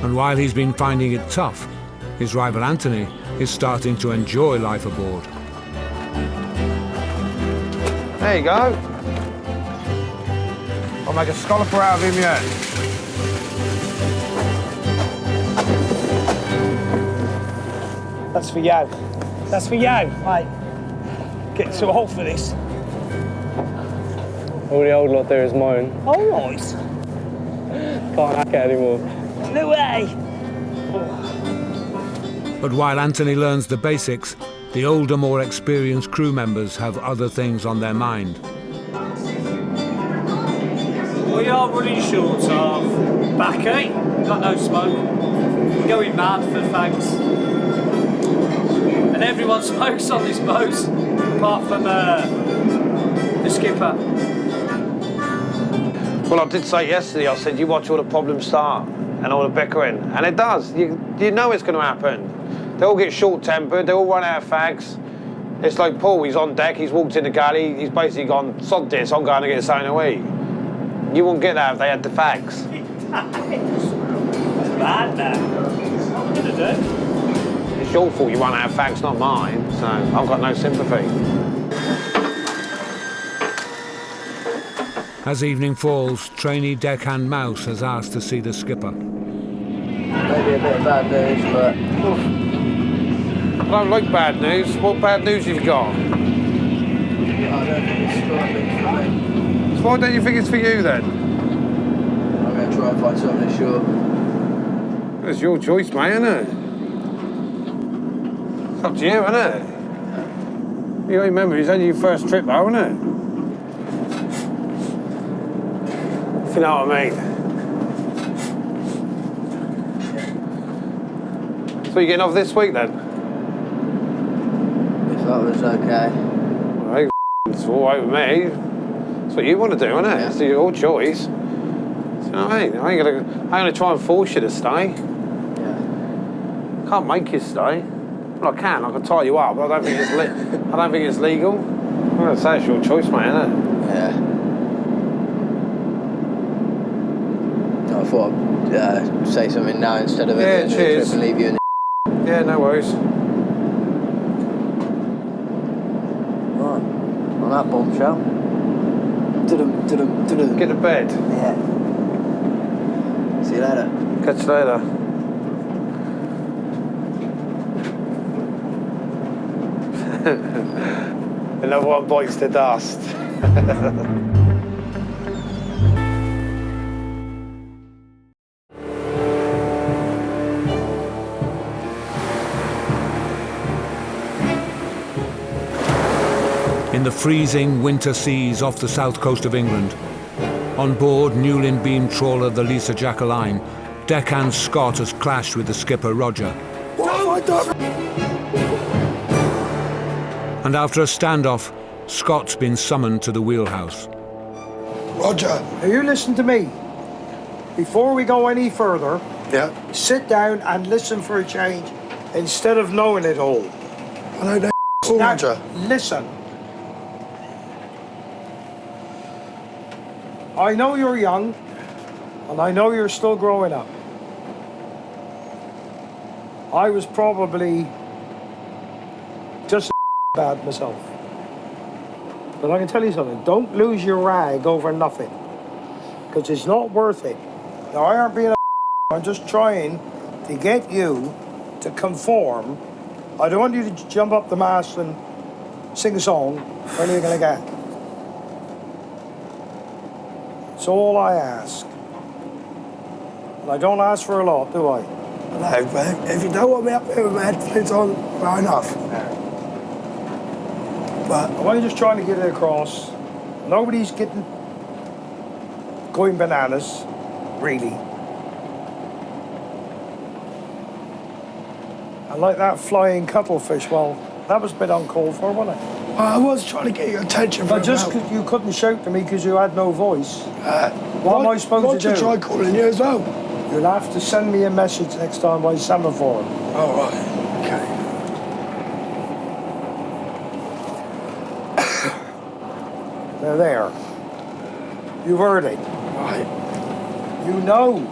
And while he's been finding it tough, his rival Anthony is starting to enjoy life aboard. There you go. I'll make a scalloper out of him yet. That's for you. That's for you, mate. Getting too old for this. All the old lot there is mine. All right. Can't hack it anymore. No way. But while Anthony learns the basics, the older, more experienced crew members have other things on their mind. We are running short of baccy, got no smoke. We're going mad for fags. And everyone smokes on this boat, apart from the skipper. Well, I did say yesterday, I said, you watch all the problems start and all the bickering. And it does. You know it's going to happen. They all get short-tempered, they all run out of fags. It's like Paul, he's on deck, he's walked in the galley, he's basically gone, sod this, I'm going to get something to eat. You wouldn't get that if they had the fags. It's bad now. What are we going to do? It's your fault you run out of fags, not mine, so I've got no sympathy. As evening falls, trainee deckhand Mouse has asked to see the skipper. Maybe a bit of bad news, but... I don't like bad news. What bad news have you got? I don't think it's got to be for me. So why don't you think it's for you then? I'm going to try and find something short. It's your choice, mate, isn't it? It's up to you, isn't it? You remember, it's only your first trip, though, isn't it? If you know what I mean. So you're getting off this week, then? If that was okay. Well, hey, it's all right with me. It's what you want to do, isn't it? Yeah. It's your choice. So, you know what I mean? I ain't gonna try and force you to stay. Yeah. Can't make you stay. Well, I can tie you up, but I don't think it's I don't think it's legal. I'm gonna say it's your choice, mate, isn't it? Yeah. I thought I'd say something now instead of Yeah, cheers. and leave you in the... Yeah, no worries. Right. On that bombshell. Get to bed. Yeah. See you later. Catch you later. Another one bites the dust. In the freezing winter seas off the south coast of England, on board Newlyn beam trawler the Lisa Jacqueline, deckhand Scott has clashed with the skipper Roger. What have I done? And after a standoff, Scott's been summoned to the Wheelhouse. Roger. Now you listen to me. Before we go any further, Yeah. sit down and listen for a change instead of knowing it all. I know that all, Now, Roger. listen. I know you're young, and I know you're still growing up. I was probably just bad myself. But I can tell you something, don't lose your rag over nothing, because it's not worth it. Now, I aren't being I'm just trying to get you to conform. I don't want you to jump up the mast and sing a song or anything like that. It's all I ask. And I don't ask for a lot, do I? No, but if you don't want me up here with my headphones on, fair enough. But I'm just trying to get it across. Nobody's going bananas, really. And like that flying cuttlefish, well, that was a bit uncalled for, wasn't it? I was trying to get your attention for But just about... because you couldn't shout to me because you had no voice, what am I supposed Roger to do? tried calling you as well. You'll have to send me a message next time by semaphore. All right, okay. Now there. You've heard it. Right. You know.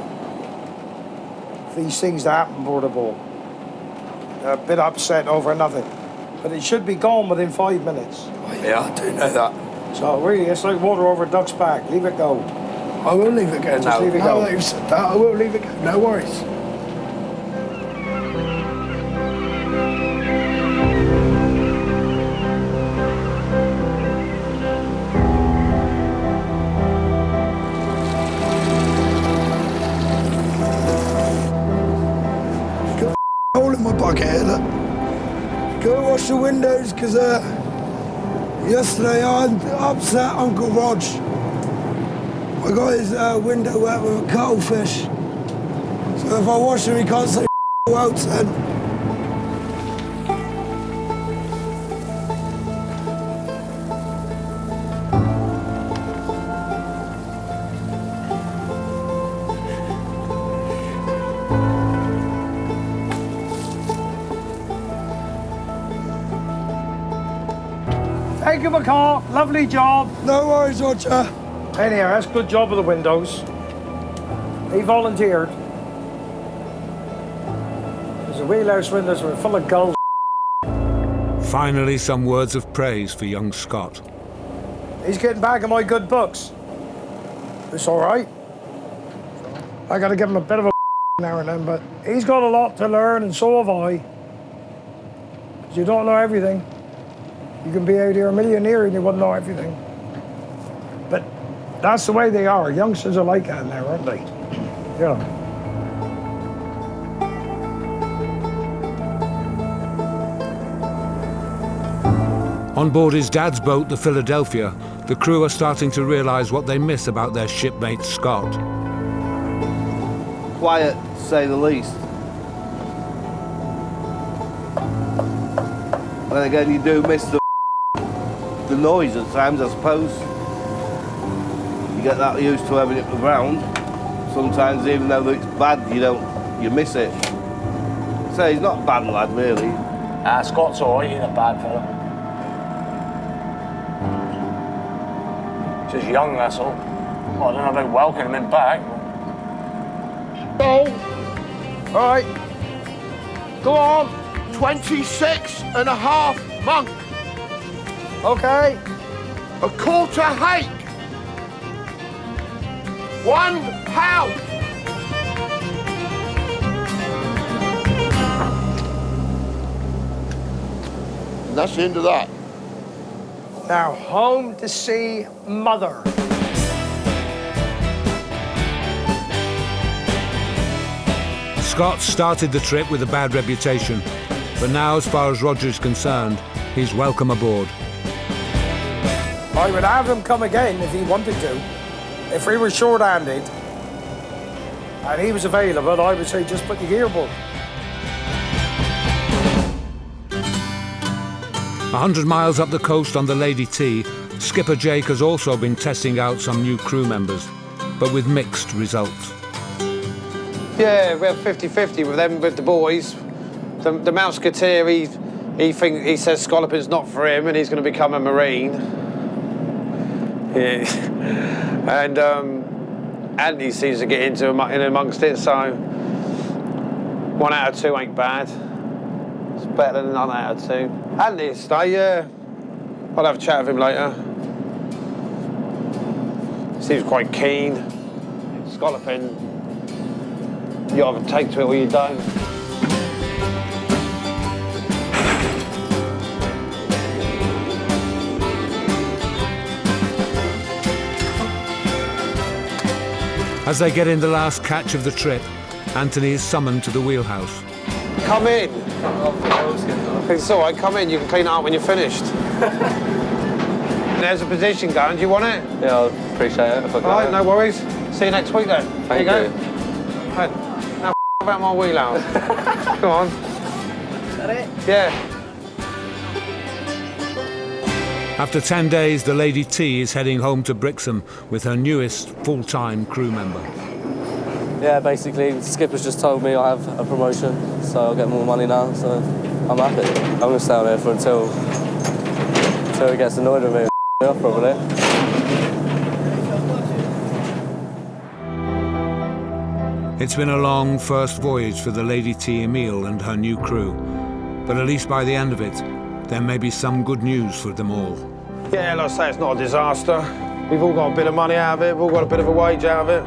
these things to happen aboard a boat. They're a bit upset over nothing. But it should be gone within 5 minutes. Yeah, I do know that. So really, it's like water over a duck's back. Leave it go. I will leave it go now. leave it Now go. that you've said that, I will leave it go. No worries. Got a hole in my bucket here, look. Go wash the windows, because yesterday I upset Uncle Rog. I got his window wet with a cuttlefish. So if I wash him, he can't say out then. Thank you, McCall. Lovely job. No worries, Roger. Anyhow, that's a good job of the windows. He volunteered. Because the wheelhouse windows were full of gulls. Finally, some words of praise for young Scott. He's getting back in my good books. It's all right. I got to give him a bit of a now and then, but he's got a lot to learn, and so have I. 'Cause you don't know everything. You can be out here a millionaire and you wouldn't know everything. But that's the way they are. Youngsters are like that now, aren't they? You know. On board his dad's boat, the Philadelphia, the crew are starting to realise what they miss about their shipmate Scott. Quiet, to say the least. And then again, you do miss the noise at times, I suppose. You get that used to having it around. Sometimes, even though it's bad, you miss it. So he's not a bad lad, really. Scott's all right, he ain't a bad fella. Just young, that's all. Well, I don't know about welcoming him back. Go. All right. Go on. 26 and a half month. Okay. A quarter hake. 1 pound. And that's the end of that. Now, home to see mother. Scott started the trip with a bad reputation, but now, as far as Roger is concerned, he's welcome aboard. I would have him come again if he wanted to. If we were short-handed and he was available, I would say just put the gear aboard. 100 miles up the coast on the Lady T, Skipper Jake has also been testing out some new crew members, but with mixed results. Yeah, we're 50-50 with them, with the boys. The Mouseketeer, he says Scalloping's not for him and he's going to become a Marine. Yeah. And Andy seems to get in amongst it, so 1 out of 2 ain't bad. It's better than none out of 2. Andy, stay, yeah. I'll have a chat with him later. Seems quite keen. Scalloping, you either take to it or you don't. As they get in the last catch of the trip, Anthony is summoned to the wheelhouse. Come in. It's all right, come in. You can clean it up when you're finished. There's a position going. Do you want it? Yeah, I'll appreciate it if I can. All right, no worries. See you next week then. Thank there you. go. Right. Now, about my wheelhouse. Come on. Is that it? Yeah. After 10 days, the Lady T is heading home to Brixham with her newest full-time crew member. Yeah, basically, the skipper's just told me I have a promotion, so I'll get more money now, so I'm happy. I'm going to stay on here for until he gets annoyed with me, probably. It's been a long first voyage for the Lady T. Emile and her new crew, but at least by the end of it, there may be some good news for them all. Yeah, like I say, it's not a disaster. We've all got a bit of money out of it, we've all got a bit of a wage out of it.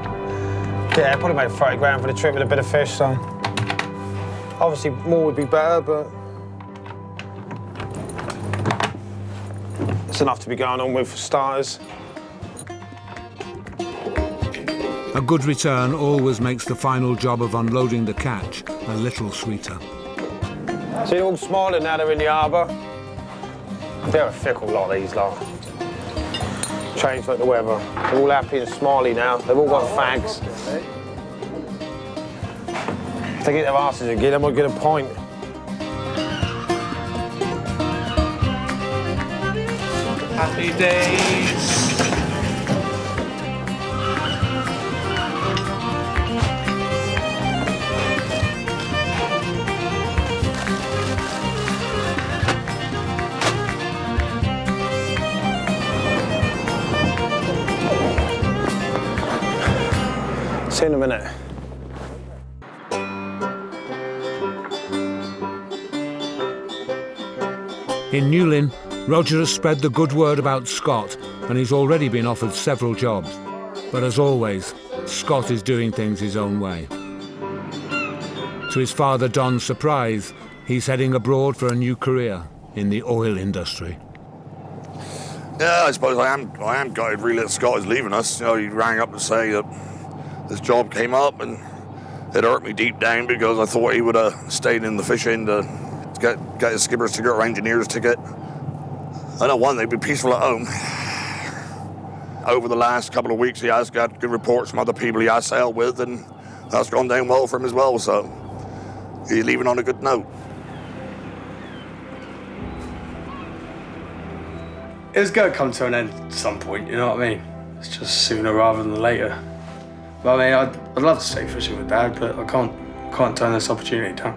Yeah, probably made 30 grand for the trip with a bit of fish, so... Obviously, more would be better, but... It's enough to be going on with for starters. A good return always makes the final job of unloading the catch a little sweeter. See, they're all smiling now they're in the harbour. They're a fickle lot, these lot. Change like the weather. They're all happy and smiley now. They've all got fags. If they get their asses again, they might get a pint. Happy days. See you in a minute. In Newlyn, Roger has spread the good word about Scott, and he's already been offered several jobs. But as always, Scott is doing things his own way. To his father Don's surprise, he's heading abroad for a new career in the oil industry. Yeah, I suppose I am gutted really that Scott is leaving us. You know, he rang up to say that this job came up, and it hurt me deep down because I thought he would have stayed in the fishing to get his skipper's ticket or engineer's ticket. I know one, they'd be peaceful at home. Over the last couple of weeks, he has got good reports from other people he has sailed with, and that's gone down well for him as well, so he's leaving on a good note. It was going to come to an end at some point, you know what I mean? It's just sooner rather than later. But I mean, I'd love to stay fishing with Dad, but I can't turn this opportunity down.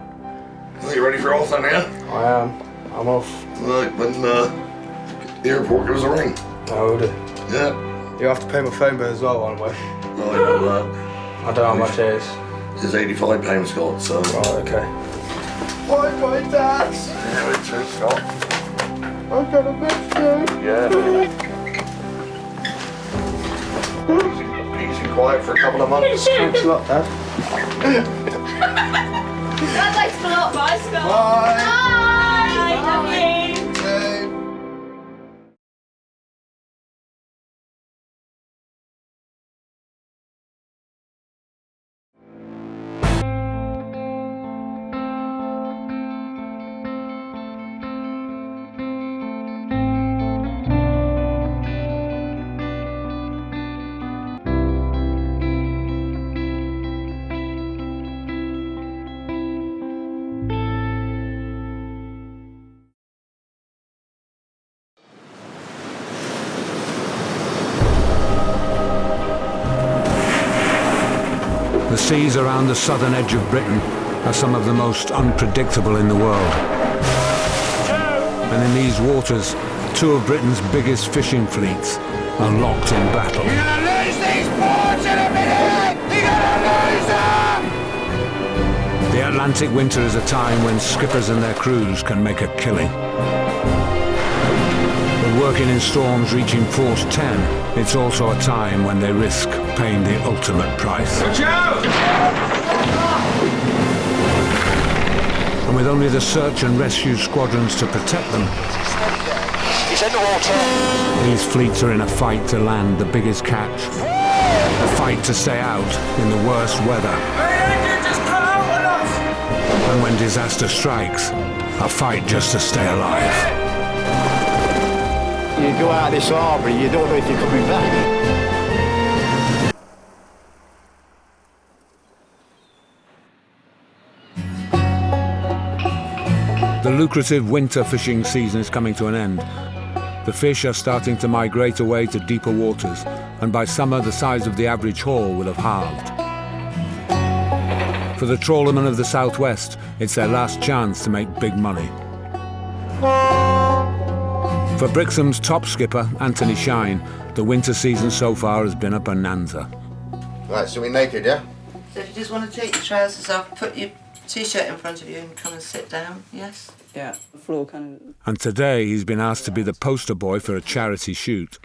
Are you ready for off then, yeah? I am. I'm off. Right, when the airport gives a ring. I will do. Yeah. You have to pay my phone bill as well, one way. No, I know that. I don't know how much it is. It's £85, Scott, so... Right, okay. Bye, my dad. Yeah, me too, Scott. I'm gonna miss you. Yeah. Easy quiet for a couple of months. Thanks a lot, Dad. That likes a lot, bye, Scott. Bye. Bye. Love you. The seas around the southern edge of Britain are some of the most unpredictable in the world. And in these waters, two of Britain's biggest fishing fleets are locked in battle. You're gonna lose these ports in a minute! You're gonna lose them! The Atlantic winter is a time when skippers and their crews can make a killing. But working in storms reaching force 10, it's also a time when they risk paying the ultimate price. Watch out! And with only the search and rescue squadrons to protect them, He's in the water. these fleets are in a fight to land the biggest catch. A fight to stay out in the worst weather. And when disaster strikes, a fight just to stay alive. You go out of this harbour, you don't know if you're coming back. The lucrative winter fishing season is coming to an end. The fish are starting to migrate away to deeper waters, and by summer the size of the average haul will have halved. For the trawlermen of the southwest, it's their last chance to make big money. For Brixham's top skipper, Anthony Shine, the winter season so far has been a bonanza. Right, so we're naked, yeah? So if you just want to take your trousers off, put your t-shirt in front of you and come and sit down, yes? Yeah, the floor kind of... And today he's been asked to be the poster boy for a charity shoot.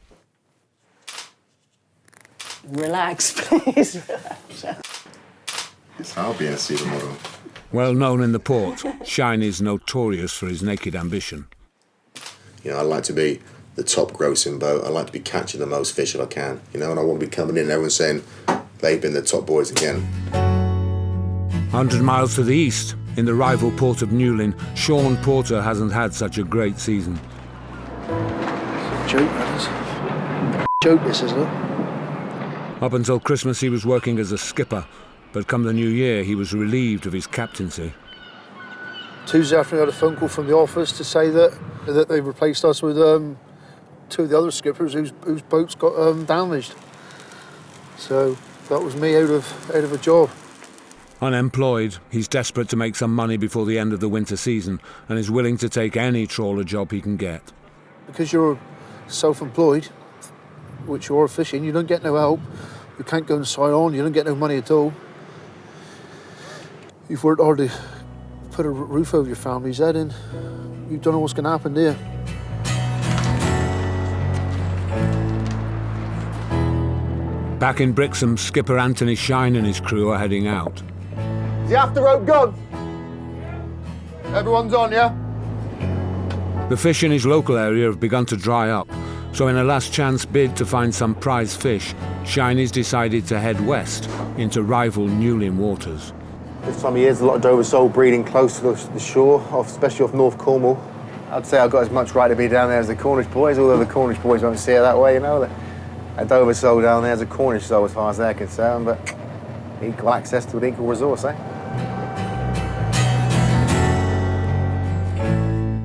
Relax, please. It's hard being a supermodel. Well known in the port, Shine is notorious for his naked ambition. You know, I like to be the top grossing boat. I like to be catching the most fish if I can. You know, and I want to be coming in and everyone saying they've been the top boys again. 100 miles to the east, in the rival port of Newlyn, Sean Porter hasn't had such a great season. It's a joke, that is. Joke, this, isn't it? Up until Christmas he was working as a skipper, but come the new year he was relieved of his captaincy. Tuesday afternoon I had a phone call from the office to say that they replaced us with two of the other skippers whose boats got damaged. So that was me out of a job. Unemployed, he's desperate to make some money before the end of the winter season and is willing to take any trawler job he can get. Because you're self-employed, which you are fishing, you don't get no help. You can't go and sign on, you don't get no money at all. You've worked hard to put a roof over your family's head and you don't know what's going to happen there. Back in Brixham, skipper Anthony Shine and his crew are heading out. Is the after rope gone? Everyone's on, yeah? The fish in his local area have begun to dry up, so in a last-chance bid to find some prize fish, Shiney's decided to head west into rival Newlyn waters. This time of year, there's a lot of Dover sole breeding close to the shore, especially off North Cornwall. I'd say I've got as much right to be down there as the Cornish boys, although the Cornish boys won't see it that way, you know. A Dover sole down there is a Cornish sole as far as they're concerned, but equal access to an equal resource, eh?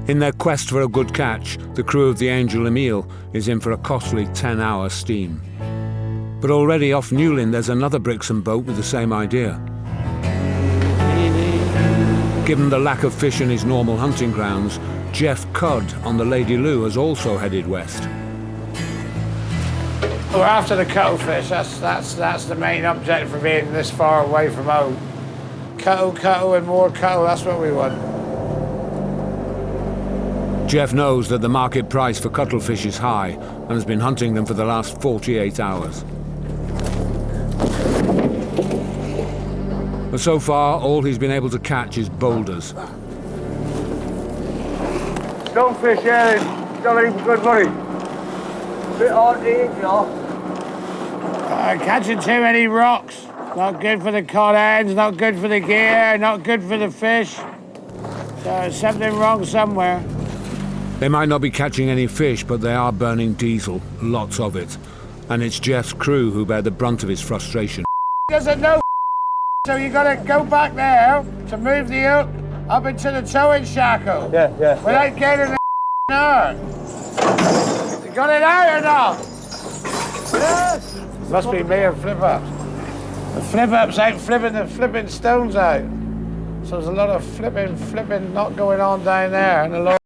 In their quest for a good catch, the crew of the Angel Emile is in for a costly 10-hour steam. But already off Newlyn there's another Brixham boat with the same idea. Given the lack of fish in his normal hunting grounds, Jeff Cudd on the Lady Lou has also headed west. We're after the cuttlefish. That's the main object for being this far away from home. Cuttle, and more cuttle. That's what we want. Jeff knows that the market price for cuttlefish is high and has been hunting them for the last 48 hours. But so far, all he's been able to catch is boulders. Stonefish, yeah, don't let him good money. Bit hard to eat, y'all. Catching too many rocks. Not good for the cod ends, not good for the gear, not good for the fish. So there's something wrong somewhere. They might not be catching any fish, but they are burning diesel, lots of it. And it's Jeff's crew who bear the brunt of his frustration. Doesn't know, so you gotta go back there to move the hook up into the towing shackle. Yeah. Without getting the out. You got it out or not? Yes. Must be me and flip-ups. The flip-ups ain't flipping the flipping stones out. So there's a lot of flipping not going on down there. And a lot